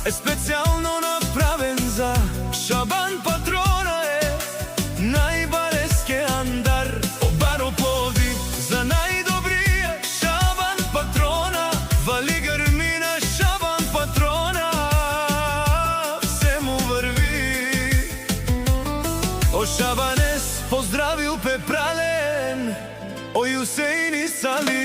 е специјално направен за Шабан Патрона е најбалескиот андар. Обаро Пловдив за најдобриот Шабан Патрона, вали грми на Шабан Патрона, се му врви. О Шабанес поздравил Пепрален, о Јусеин и Сали.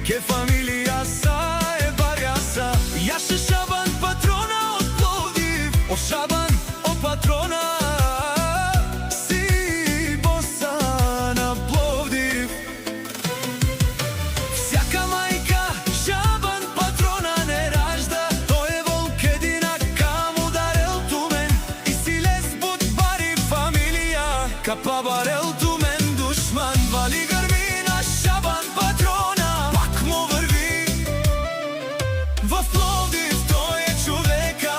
Ке фамилија са е барјаса, јас е Шабан Патрона од Пловдив. О Шабан, о Патрона, си боса на Пловдив. Всяка мајка Шабан Патрона не ражда, тој е волкедина каму дарел тумен. И си лесбут бари фамилија, капа барел тумен душман. Вали грми на Шабан Патрона, во Пловдив тој е човека,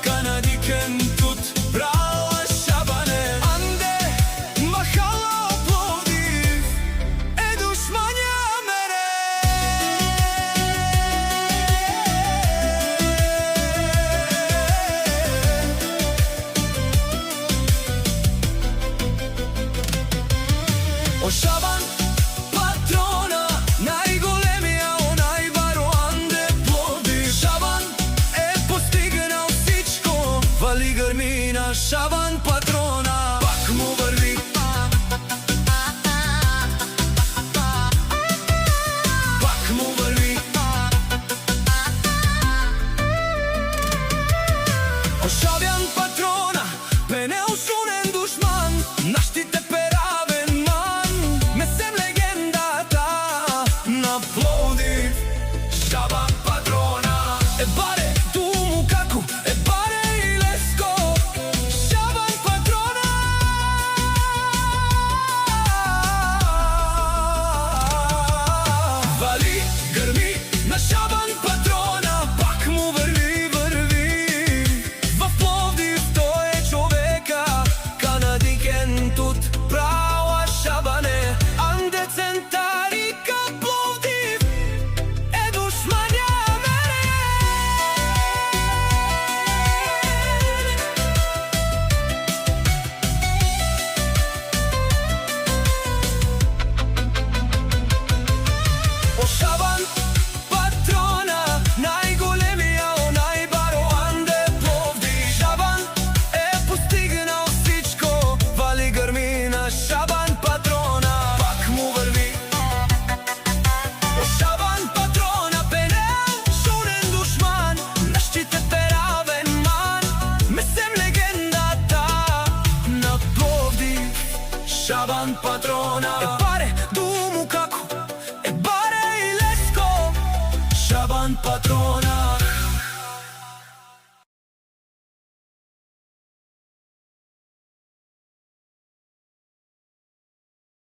канадикен тут брала Шабане. Анде махала о Пловдив е душмања мене. О Шабан Патрона, најголемија, онај баро Анде Пловдив. Шабан е постигнал всичко, вали грми на Шабан Патрона, пак му врви. Пак му врви. О Шабан Патрона, пенеушунен душман, наштите перавен ман, месем легендата на Пловдив. Шабан Патрона е баре туму како е баре и леско. Шабан Патрона, вали грми на Шабан Патрона, пак му врви, врви. Во Пловдив тој е човека, канадикен тут права Шабане. Анде центарика Пловдив е душмања мене. О Шабан Патрона, најголемија, онај баро Анде Пловдив. Шабан е постигнал всичко, вали грми на Шабан Патрона, пак му врви. О Шабан Патрона, пенеушунен душман, наштите перавен ман, месем легендата на Пловдив. Шабан Патрона